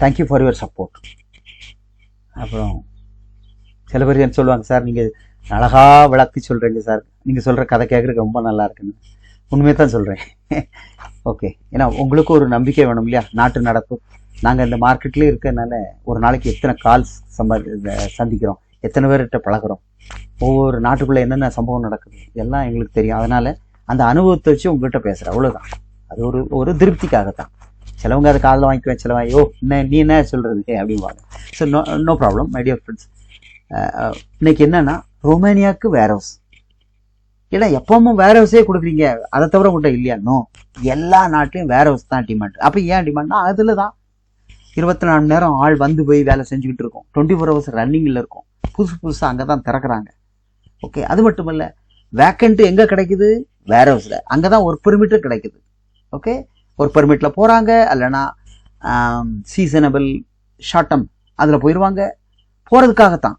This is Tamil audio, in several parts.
Thank you for your support. அப்புறம் சில பேர் என்ன சொல்லுவாங்க, சார் நீங்கள் அழகாக விளக்கி சொல்கிறீங்க சார், நீங்கள் சொல்கிற கதை கேட்குறதுக்கு ரொம்ப நல்லா இருக்குன்னு. உண்மையை தான் சொல்கிறேன். ஓகே, ஏன்னா உங்களுக்கு ஒரு நம்பிக்கை வேணும் இல்லையா, நாட்டு நடப்பு. நாங்கள் இந்த மார்க்கெட்லேயே இருக்கிறதுனால ஒரு நாளைக்கு எத்தனை கால்ஸ் சந்திக்கிறோம், எத்தனை பேர்கிட்ட பழகிறோம், ஒவ்வொரு நாட்டுக்குள்ளே என்னென்ன சம்பவம் நடக்குது எல்லாம் எங்களுக்கு தெரியும். அதனால் அந்த அனுபவத்தை வச்சு உங்கள்கிட்ட பேசுகிறேன், அவ்வளோதான். அது ஒரு திருப்திக்காகத்தான். சிலவங்க அதை காதில் வாங்கிக்குவேன், சிலவங்க நீ என்ன சொல்கிறது அப்படின்வாங்க. So no problem my dear friends. இன்னைக்கு என்னன்னா ரொமேனியாவுக்கு வேர் ஹவுஸ். ஏன்னா எப்பவும் வேர் ஹவுஸே கொடுக்குறீங்க, அதை தவிர உங்கள்கிட்ட இல்லையா? நோ, எல்லா நாட்டிலையும் வேர் ஹவுஸ் தான் டிமாண்ட். அப்போ ஏன் டிமாண்ட்னா அதில் தான் 24 மணி நேரம் ஆள் வந்து போய் வேலை செஞ்சுக்கிட்டு இருக்கோம், 24 ஹவர்ஸ் ரன்னிங்கில் இருக்கும், புதுசாக அங்கே தான் திறக்கிறாங்க. ஓகே, அது மட்டும் இல்லை, வேக்கண்ட் எங்கே கிடைக்குது? வேர் ஹவுஸில். அங்கே தான் ஒர்க் பெர்மிட்டும் கிடைக்குது. ஓகே, ஒர்க் பெர்மிட்டில் போகிறாங்க, இல்லைன்னா சீசனபிள் ஷார்ட் டர்ம் அதில் போயிடுவாங்க. போகிறதுக்காகத்தான்.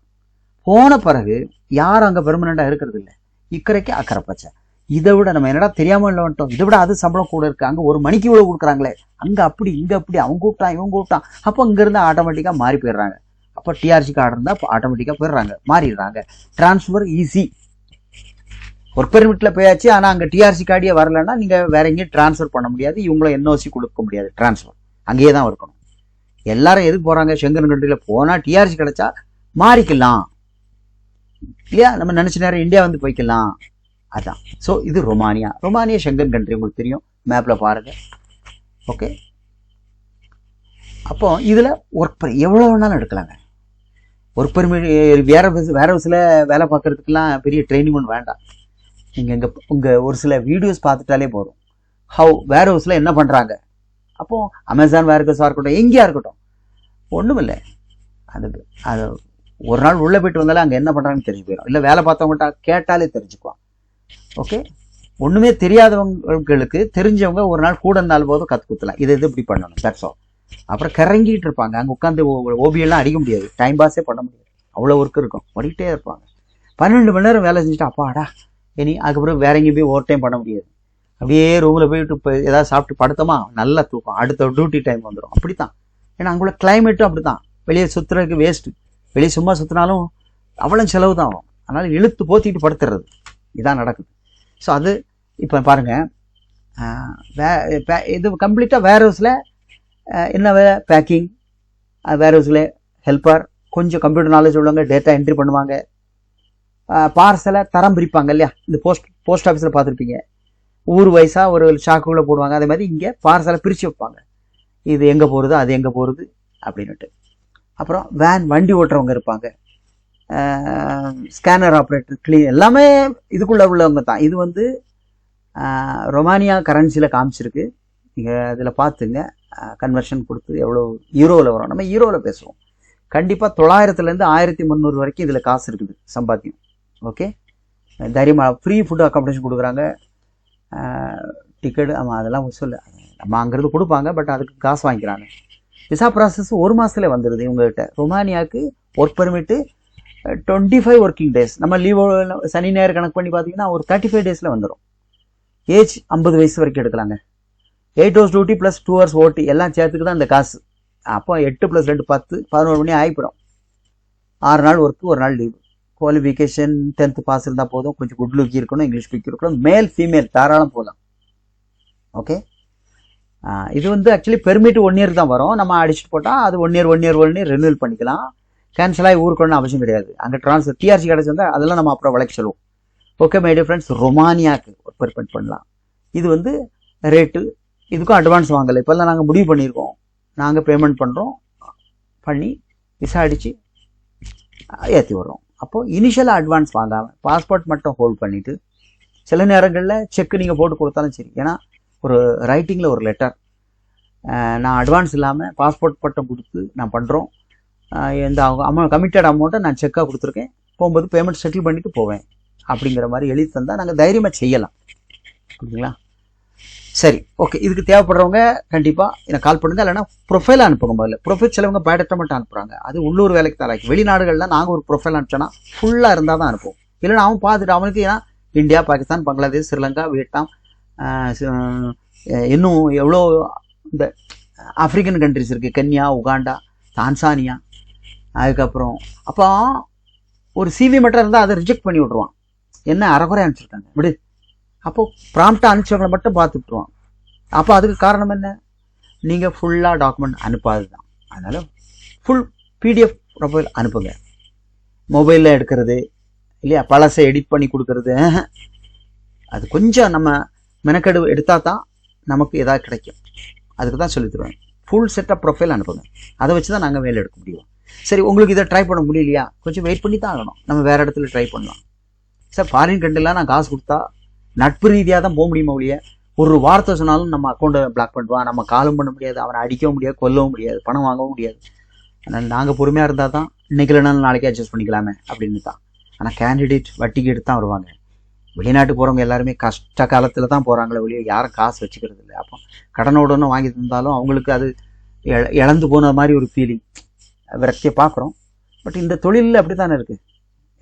போன பிறகு யாரும் அங்கே பெர்மனண்டாக இருக்கிறது இல்லை. இக்கரைக்கு அக்கறை பச்சை. இதை விட நம்ம என்னடா தெரியாமல் இல்லை வந்துட்டோம், இதை விட அது சம்பளம் கூட இருக்குது. அங்கே ஒரு மணிக்கு இவ்வளோ கொடுக்குறாங்களே, அங்கே அப்படி இங்கே அப்படி, அவங்க கூப்பிட்டான் இவங்க கூப்பிட்டான். அப்போ இங்கேருந்து ஆட்டோமேட்டிக்காக மாறி போயிடுறாங்க. அப்போ டிஆர்சி கார்டு இருந்தால் அப்போ ஆட்டோமேட்டிக்காக போயிடுறாங்க, மாறிடுறாங்க. Transfer easy. ஒர்க் பெர்மிட்டில் போயாச்சு, ஆனால் அங்கே டிஆர்சி கார்டியே வரலன்னா நீங்கள் வேற எங்கேயும் டிரான்ஸ்ஃபர் பண்ண முடியாது, இவங்கள என்ஓசி கொடுக்க முடியாது. டிரான்ஸ்ஃபர் அங்கேயே தான் இருக்கணும். எல்லாரும் எதுக்கு போகிறாங்க? செங்கன் கண்ட்ரியில் போனால் டிஆர்சி கிடைச்சா மாறிக்கலாம் இல்லையா, நம்ம நினச்ச நேரம் இந்தியா வந்து போய்க்கலாம். அதான். ஸோ இது ரொமானியா செங்கன் கண்ட்ரி, உங்களுக்கு தெரியும், மேப்பில் பாருங்க. ஓகே, அப்போ இதில் ஒர்க் எவ்வளோ வேணாலும் எடுக்கலாங்க. ஒர்க் பெர்மிட் வேர் ஹவுஸில் வேலை பார்க்குறதுக்கெல்லாம் பெரிய ட்ரைனிங் ஒன்று வேண்டாம். நீங்கள் உங்கள் ஒரு சில வீடியோஸ் பார்த்துட்டாலே போதும், வேர் ஹவுஸில் என்ன பண்ணுறாங்க. அப்போது அமேசான் வேர் ஹவுஸாக இருக்கட்டும், எங்கேயா இருக்கட்டும், ஒன்றும் இல்லை, அது ஒரு நாள் உள்ளே போயிட்டு வந்தாலே அங்கே என்ன பண்ணுறாங்கன்னு தெரிஞ்சு போயிடும். இல்லை வேலை பார்த்தவங்கள்ட்ட கேட்டாலே தெரிஞ்சுக்குவான். ஓகே, ஒன்றுமே தெரியாதவங்களுக்கு தெரிஞ்சவங்க ஒரு நாள் கூட இருந்தாலும் போதும் கற்று கொடுத்துலாம், இது இப்படி பண்ணணும், தட்ஸ் ஆல். அப்புறம் கிறங்கிட்டு இருப்பாங்க, அங்கே உட்காந்து ஓபியெல்லாம் அடிக்க முடியாது, டைம் பாஸே பண்ண முடியாது, அவ்வளோ ஒர்க் இருக்கும், ஓடிக்கிட்டே இருப்பாங்க. 12 மணி நேரம் வேலை செஞ்சுட்டு அப்பாடா இனி அதுக்கப்புறம் வேற எங்கேயும் போய் ஓவர் டைம் பண்ண முடியாது. அப்படியே ரூமில் போயிட்டு இப்போ ஏதாவது சாப்பிட்டு படுத்தோமா நல்லா தூக்கம், அடுத்த டியூட்டி டைம் வந்துடும். அப்படி தான். ஏன்னா அங்குள்ள கிளைமேட்டும் அப்படி தான். வெளியே சுற்றுறதுக்கு வேஸ்ட்டு, வெளியே சும்மா சுற்றினாலும் அவ்வளோ செலவு தான் ஆகும். அதனால் இழுத்து போத்திட்டு படுத்துறது இதான் நடக்குது. ஸோ அது இப்போ பாருங்கள், இது கம்ப்ளீட்டாக வேர் ஹவுஸில் என்ன பேக்கிங், வேர் ஹவுஸில் ஹெல்ப்பர், கொஞ்சம் கம்ப்யூட்டர் நாலேஜ் உள்ளவங்க டேட்டா என்ட்ரி பண்ணுவாங்க. பார்சலை தரம் பிரிப்பாங்க இல்லையா, இந்த போஸ்ட் ஆஃபீஸில் பார்த்துருப்பீங்க, ஊர் வயசாக ஒரு சாக்குள்ளே போடுவாங்க. அதே மாதிரி இங்கே பார்சலை பிரித்து வைப்பாங்க, இது எங்கே போகிறது அது எங்கே போகிறது அப்படின்னுட்டு. அப்புறம் வண்டி ஓட்டுறவங்க இருப்பாங்க, ஸ்கேனர் ஆப்ரேட்டர், கிளீன், எல்லாமே இதுக்குள்ளே உள்ளவங்க தான். இது வந்து ரொமானியா கரன்சியில் காமிச்சிருக்கு, நீங்கள் அதில் பார்த்துங்க. கன்வர்ஷன் கொடுத்து எவ்வளோ யூரோவில் வரும், நம்ம யூரோவில் பேசுவோம். கண்டிப்பாக 900லேருந்து 1300 வரைக்கும் இதில் காசு இருக்குது சம்பாத்தியம். ஓகே, தைரியமாக ஃப்ரீ ஃபுட்டு அக்காமடேஷன் கொடுக்குறாங்க, டிக்கெட், ஆமாம் அதெல்லாம் சொல்ல நம்ம அங்கேருந்து கொடுப்பாங்க, பட் அதுக்கு காசு வாங்கிக்கிறாங்க. விசா ப்ராசஸ் 1 மாதத்துல வந்துடுது இவங்ககிட்ட. ரொமானியாவுக்கு ஒர்க் பெர்மிட்டு 25 ஒர்க்கிங் டேஸ், நம்ம லீவ் சனி ஞாயிறு கணக்கு பண்ணி பார்த்தீங்கன்னா ஒரு 35 டேஸில் வந்துடும். ஏஜ் 50 வயசு வரைக்கும் எடுக்கலாங்க. 8 ஹவர்ஸ் டியூட்டி ப்ளஸ் 2 ஹவர்ஸ் ஓட்டி எல்லாம் சேர்த்துக்கு தான் இந்த காசு. அப்போ 8 + 2 10, 11 மணி ஆகிப்படும். 6 நாள் ஒர்க்கு, 1 நாள் லீவு. குவாலிஃபிகேஷன் 10th பாஸ் இருந்தால் போதும், கொஞ்சம் குட் லுக் இருக்கணும், இங்கிலீஷ் ஸ்பீக் இருக்கணும், மேல் ஃபீமேல் தாராளம் போகலாம். ஓகே, இது வந்து ஆக்சுவலி பெர்மிட் 1 இயர் தான் வரும். நம்ம அடிச்சுட்டு போட்டால் அது 1 இயர் ரெனியூவல் பண்ணிக்கலாம். கேன்சல் ஆகி ஊருக்கு ஒன்றும் அவசியம் கிடையாது. அங்கே ட்ரான்ஸ்ஃபர் டிஆர்சி கிடச்சிருந்தா அதெல்லாம் நம்ம அப்புறம் விளக்கி சொல்லுவோம். ஓகே மை டியர் ஃப்ரெண்ட்ஸ், ரொமானியாவுக்கு ஒர்க் பெர்மிட் பண்ணலாம். இது வந்து ரேட்டு, இதுக்கும் அட்வான்ஸ் வாங்கலை, இப்போல்லாம் நாங்கள் முடிவு பண்ணியிருக்கோம். நாங்கள் பேமெண்ட் பண்ணுறோம், பண்ணி விசா அடித்து ஏற்றி வர்றோம். அப்போது இனிஷியலாக அட்வான்ஸ் வாங்காமல் பாஸ்போர்ட் மட்டும் ஹோல்ட் பண்ணிவிட்டு, சில நேரங்களில் செக்கு நீங்கள் போட்டு கொடுத்தாலும் சரி, ஏன்னா ஒரு ரைட்டிங்கில் ஒரு லெட்டர், நான் அட்வான்ஸ் இல்லாமல் பாஸ்போர்ட் மட்டும் கொடுத்து நான் பண்ணுறோம், இந்த கமிட்டட் அமௌண்ட்டை நான் செக்காக கொடுத்துருக்கேன், போகும்போது பேமெண்ட் செட்டில் பண்ணிவிட்டு போவேன் அப்படிங்கிற மாதிரி எழுதி தந்தால் நாங்கள் தைரியமாக செய்யலாம். ஓகேங்களா? சரி, ஓகே. இதுக்கு தேவைப்படுறவங்க கண்டிப்பாக எனக்கு கால் பண்ணுங்க, இல்லைன்னா ப்ரொஃபைல் அனுப்புங்க. முதல்ல ப்ரொஃபைல் சிலவங்க பேடட்டை மட்டும் அனுப்புகிறாங்க, அது உள்ளூர் வேலைக்கு தான். வெளிநாடுகளில் நாங்கள் ஒரு ப்ரொஃபைல் அனுப்பிச்சோன்னா ஃபுல்லாக இருந்தால் தான் அனுப்புவோம். இல்லைன்னா அவன் பார்த்துட்டு அவனுக்கு, ஏன்னா இந்தியா, பாகிஸ்தான், பங்களாதேஷ், ஸ்ரீலங்கா, வியட்நாம், இன்னும் எவ்வளோ இந்த ஆப்பிரிக்கன் கண்ட்ரிஸ் இருக்குது, கென்யா, உகாண்டா, தான்சானியா. அதுக்கப்புறம் அப்போ ஒரு சிவி மட்டும் இருந்தால் அதை ரிஜெக்ட் பண்ணி விட்ருவான். என்ன அரைகுறை அனுப்பிச்சிருக்காங்க விடு. அப்போது ப்ராம்ப்டாக அனுப்பிச்சவங்களை மட்டும் பார்த்து விட்ருவான். அப்போ அதுக்கு காரணம் என்ன? நீங்கள் ஃபுல்லாக டாக்குமெண்ட் அனுப்பாது தான். அதனால் ஃபுல் பிடிஎஃப் ப்ரொஃபைல் அனுப்புங்க. மொபைலில் எடுக்கிறது இல்லையா, பழசை எடிட் பண்ணி கொடுக்கறது, அது கொஞ்சம் நம்ம மெனக்கெடு எடுத்தால் தான் நமக்கு எதாவது கிடைக்கும். அதுக்கு தான் சொல்லி தருவேன். ஃபுல் செட்டப் ப்ரொஃபைல் அனுப்புங்க. அதை வச்சு தான் நாங்கள் வேலை எடுக்க முடியும். சரி, உங்களுக்கு இதை ட்ரை பண்ண முடியலையா, கொஞ்சம் வெயிட் பண்ணி தான் ஆகணும். நம்ம வேறு இடத்துல ட்ரை பண்ணலாம். சார் ஃபாரின் கண்ட்ரிலாம் நான் காசு கொடுத்தா நட்பு ரீதியாக தான் போக முடியுமா ஒழிய ஒரு வார்த்தை சொன்னாலும் நம்ம அக்கௌண்ட்டை பிளாக் பண்ணுவான். நம்ம காலும் பண்ண முடியாது, அவனை அடிக்கவும் முடியாது, கொல்லவும் முடியாது, பணம் வாங்கவும் முடியாது. அதனால் நாங்கள் பொறுமையாக இருந்தால் தான் இன்றைக்கி இல்லைனாலும் நாளைக்கே அட்ஜஸ்ட் பண்ணிக்கலாமே அப்படின்னு தான். ஆனால் கேண்டிடேட் வட்டிக்கு எடுத்து தான் வருவாங்க. வெளிநாட்டுக்கு போகிறவங்க எல்லாருமே கஷ்ட காலத்தில் தான் போகிறாங்களே ஒழிய யாரும் காசு வச்சுக்கிறது இல்லை. அப்போ கடனோடனே வாங்கி தந்தாலும் அவங்களுக்கு அது இழந்து போன மாதிரி ஒரு ஃபீலிங், விரக்தியை பார்க்குறோம். பட் இந்த தொழிலில் அப்படி தானே இருக்குது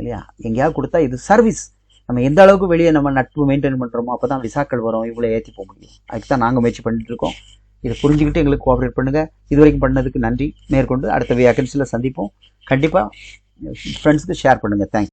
இல்லையா? எங்கேயாவது கொடுத்தா இது சர்வீஸ். நம்ம எந்த அளவுக்கு வெளியே நம்ம நட்பு மெயின்டைன் பண்ணுறோமோ அப்போ தான் விசாக்கள் வரும், இவ்வளோ ஏற்றி போக முடியும். அதுக்கு தான் நாங்கள் முயற்சி பண்ணிட்டு இருக்கோம். இதை புரிஞ்சுக்கிட்டு எங்களுக்கு கோஆப்ரேட் பண்ணுங்கள். இது வரைக்கும் பண்ணதுக்கு நன்றி. மேற்கொண்டு அடுத்த வேகன்சியில் சந்திப்போம். கண்டிப்பாக ஃப்ரெண்ட்ஸுக்கு ஷேர் பண்ணுங்கள். தேங்க்ஸ்.